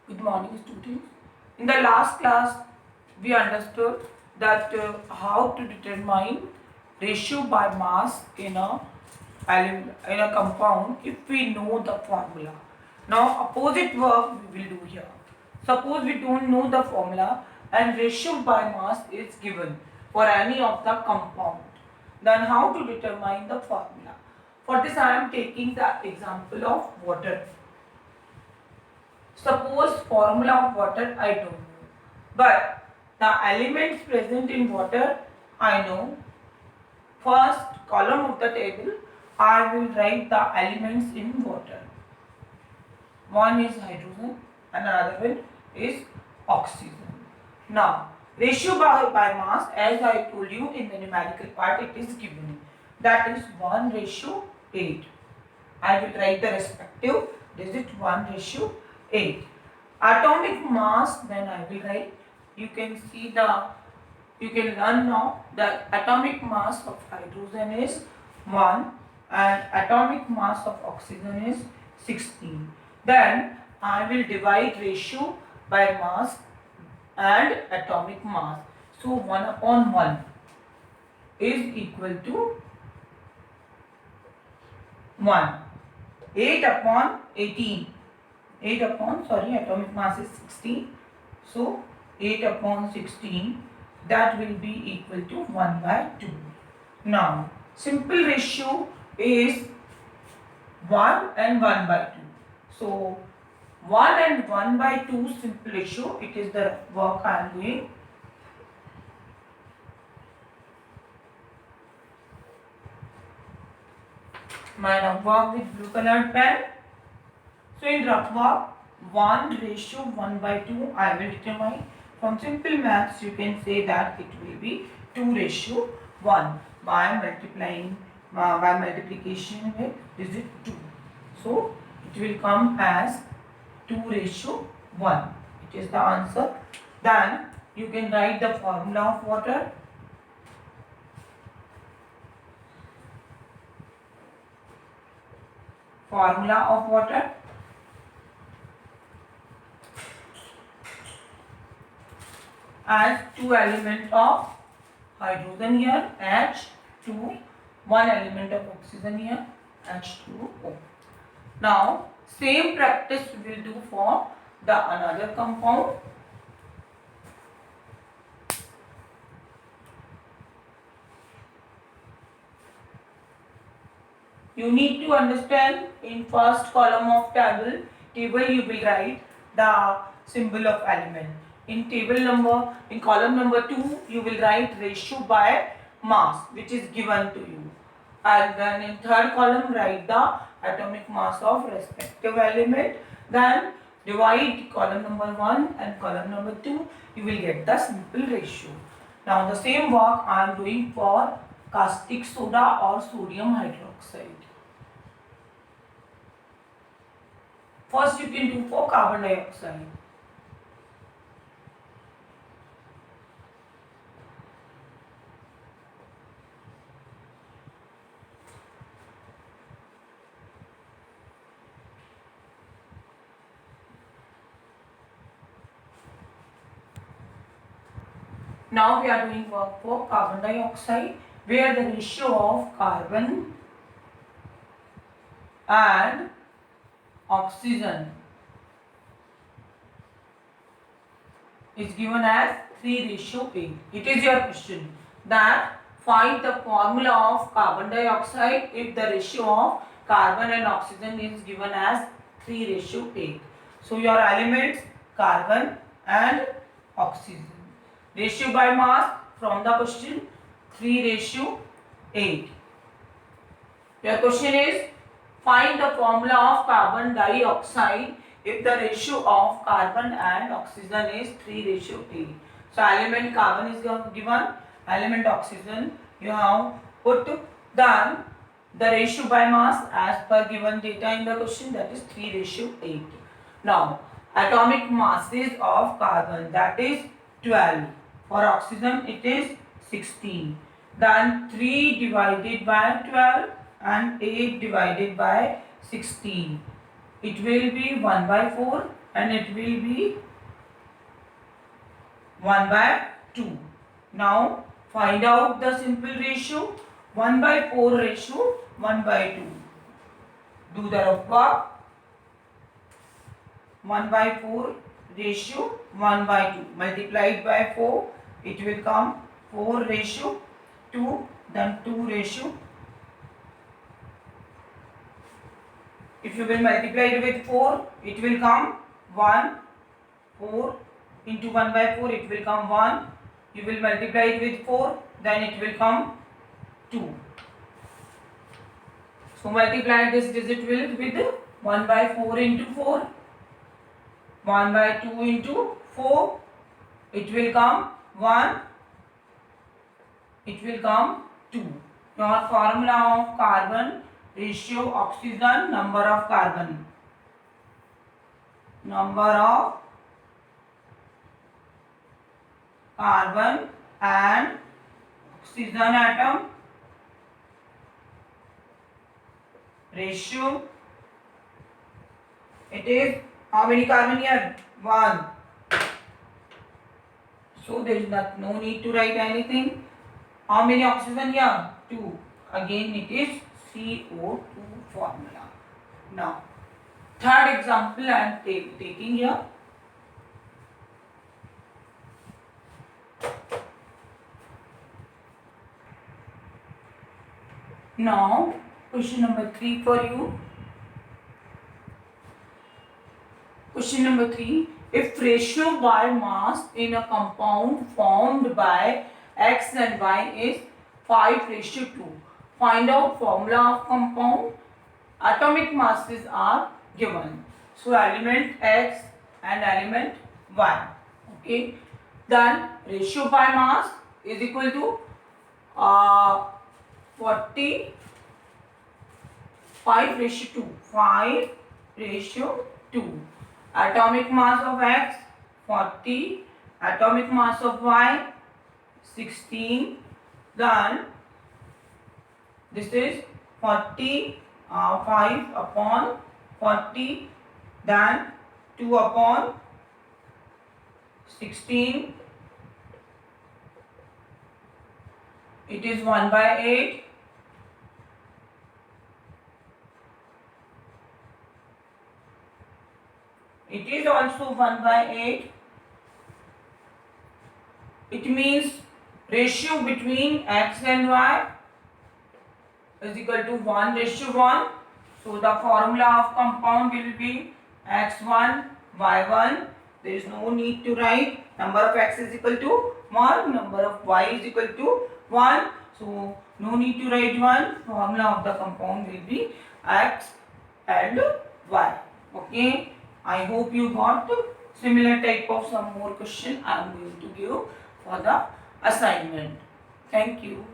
Good morning, students. In the last class, we understood that how to determine ratio by mass in a compound if we know the formula. Now, opposite work we will do here. Suppose we don't know the formula and ratio by mass is given for any of the compound. Then how to determine the formula? For this, I am taking the example of water. Suppose formula of water I don't know, but the elements present in water I know. First column of the table I will write the elements in water. One is hydrogen and another one is oxygen. Now ratio by mass, as I told you in the numerical part, it is given, that is 1:8. I will write the respective digit 1:8. Atomic mass, then I will write, you can learn now that atomic mass of hydrogen is 1 and atomic mass of oxygen is 16. Then I will divide ratio by mass and atomic mass. So 1/1 is equal to 1. 8/18. Atomic mass is 16. So 8/16, that will be equal to 1/2. Now simple ratio is 1 and 1/2. So 1 and 1/2 simple ratio, it is the work I am doing. My rough work with blue colored pen. So in rough work, 1:1/2 I will determine. From simple maths you can say that it will be 2:1 by multiplication with digit 2. So it will come as 2:1. It is the answer. Then you can write the formula of water. Formula of water. As two element of hydrogen here, H2, one element of oxygen here, H2O. Now same practice we will do for the another compound. You need to understand, in first column of table you will write the symbol of element. In column number 2 you will write ratio by mass which is given to you, and then in third column write the atomic mass of respective element. Then divide column number 1 and column number 2, you will get the simple ratio. Now the same work I am doing for caustic soda or sodium hydroxide. First you can do for carbon dioxide. Now we are doing work for carbon dioxide, where the ratio of carbon and oxygen is given as 3:8. It is your question that find the formula of carbon dioxide if the ratio of carbon and oxygen is given as 3:8. So your elements carbon and oxygen. Ratio by mass from the question 3:8. Your question is find the formula of carbon dioxide if the ratio of carbon and oxygen is 3:8. So element carbon is given, element oxygen you have put, then the ratio by mass as per given data in the question, that is 3:8. Now atomic masses of carbon, that is 12. For oxygen it is 16. Then 3 divided by 12 and 8 divided by 16. it will be 1 by 4 and it will be 1 by 2. Now find out the simple ratio 1 by 4 ratio 1 by 2. Do the rough work. 1 by 4 ratio 1 by 2 multiplied by 4, it will come 4 ratio 2, then 2 ratio. If you will multiply it with 4, it will come 1. 4 into 1 by 4, it will come 1. You will multiply it with 4, then it will come 2. So multiply this digit with 1 by 4 into 4. 1 by 2 into 4, it will come 1, it will come 2. Your formula of carbon ratio oxygen, number of carbon. Number of carbon and oxygen atom ratio. It is how many carbon here? 1. So there is no need to write anything. How many oxygen here? 2. Again it is CO2 formula. Now third example I am taking here. Now question number 3 for you. Question number 3. If ratio by mass in a compound formed by X and Y is 5:2, find out formula of compound. Atomic masses are given. So element X and element Y. Okay. Then ratio by mass is equal to 5:2. 5:2. Atomic mass of X 40. Atomic mass of Y 16. Then this is 40. 5 upon 40, then 2 upon 16, it is 1 by 8. It is also 1 by 8. It means ratio between X and Y is equal to 1:1. So the formula of compound will be X1, Y1. There is no need to write. Number of X is equal to 1. Number of Y is equal to 1. So no need to write 1. Formula of the compound will be X and Y. Okay. I hope you got similar type of some more question I am going to give for the assignment. Thank you.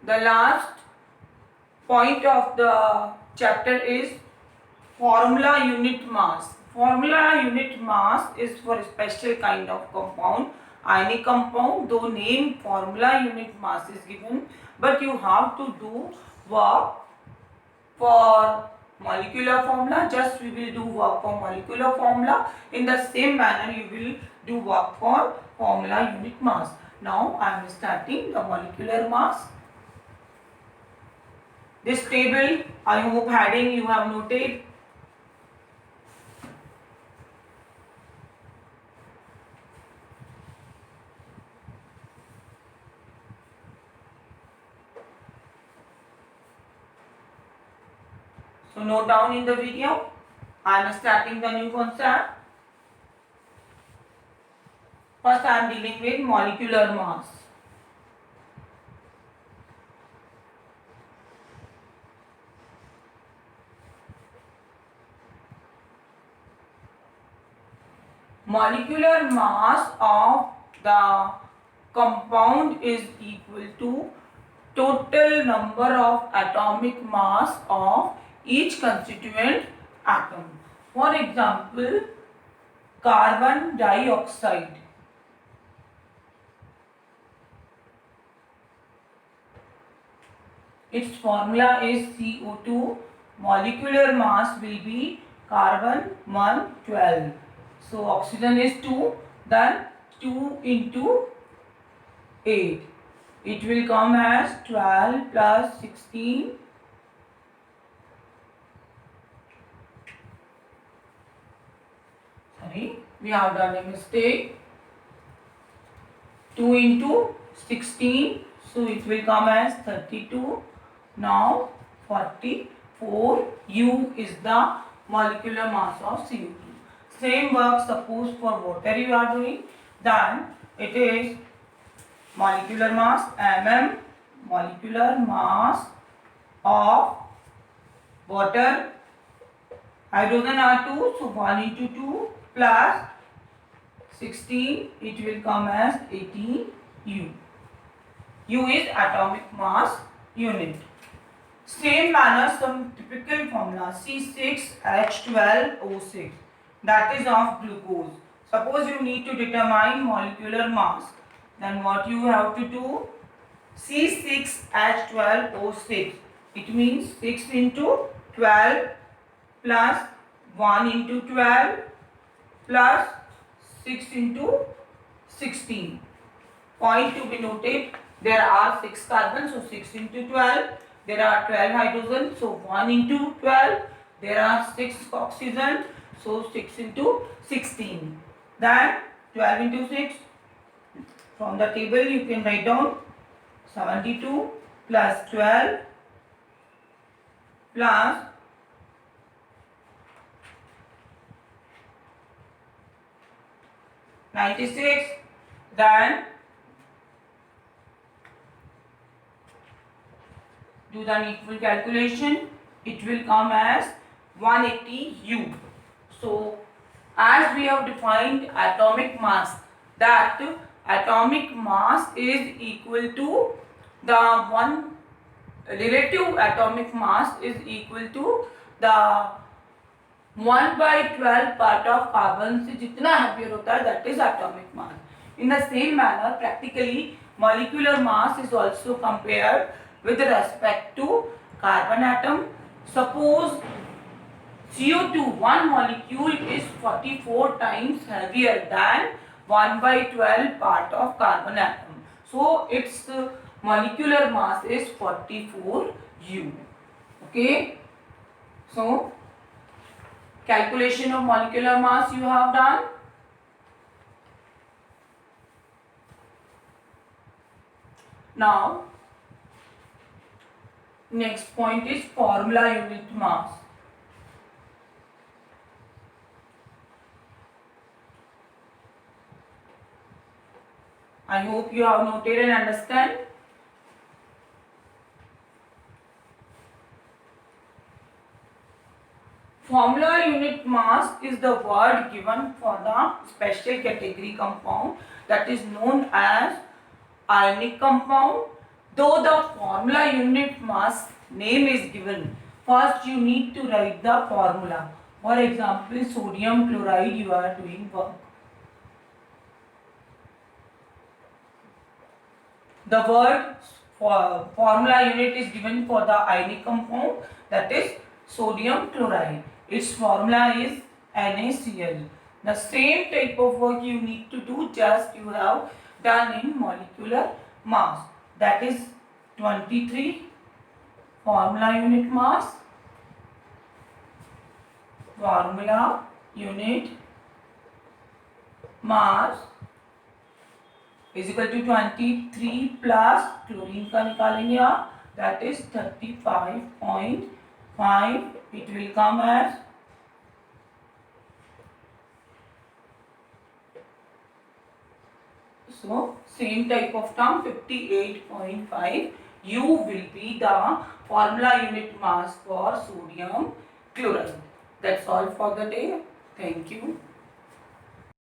The last point of the chapter is formula unit mass. Formula unit mass is for a special kind of compound. Ionic compound, though name formula unit mass is given, but you have to do work for molecular formula. Just we will do work for molecular formula. In the same manner you will do work for formula unit mass. Now I am starting the molecular mass. This table, I hope heading you have noted. So note down in the video. I am starting the new concept. First I am dealing with molecular mass. Molecular mass of the compound is equal to total number of atomic mass of each constituent atom. For example, carbon dioxide. its formula is CO2. Molecular mass will be carbon 112. So oxygen is 2, then 2 into 8. It will come as 12 plus 16. Sorry, we have done a mistake. 2 into 16, so it will come as 32. Now 44 U is the molecular mass of CO2. Same work suppose for water you are doing, then it is molecular mass mm, molecular mass of water, hydrogen are 2, so 1 into 2 plus 16, it will come as 18 U. U is atomic mass unit. Same manner, some typical formula C6H12O6, that is of glucose. Suppose you need to determine molecular mass, then what you have to do? C6H12O6, it means 6 into 12 plus 1 into 12 plus 6 into 16. Point to be noted, there are 6 carbons, so 6 into 12. There are 12 hydrogen, so 1 into 12. There are 6 oxygen, so 6 into 16. Then 12 into 6. From the table you can write down 72 plus 12 plus 96, then do the needful calculation, it will come as 180 U. So as we have defined atomic mass, that atomic mass is equal to the one relative atomic mass is equal to the 1/12 part of carbon से जितना heavier होता है, that is atomic mass. In the same manner, practically molecular mass is also compared with respect to carbon atom. Suppose CO2, one molecule is 44 times heavier than 1/12 part of carbon atom. So its molecular mass is 44 U. Okay. So calculation of molecular mass you have done. Now next point is formula unit mass. I hope you have noted and understand. Formula unit mass is the word given for the special category compound that is known as ionic compound. Though the formula unit mass name is given, first you need to write the formula. For example, sodium chloride you are doing work. The word for formula unit is given for the ionic compound, that is sodium chloride. Its formula is NaCl. The same type of work you need to do, just you have done in molecular mass, that is 23. Formula unit mass, formula unit mass is equal to 23 plus chlorine का निकालेंगे आप, that is 35.5. it will come as so same type of term 58.5 U will be the formula unit mass for sodium chloride. That's all for the day. Thank you.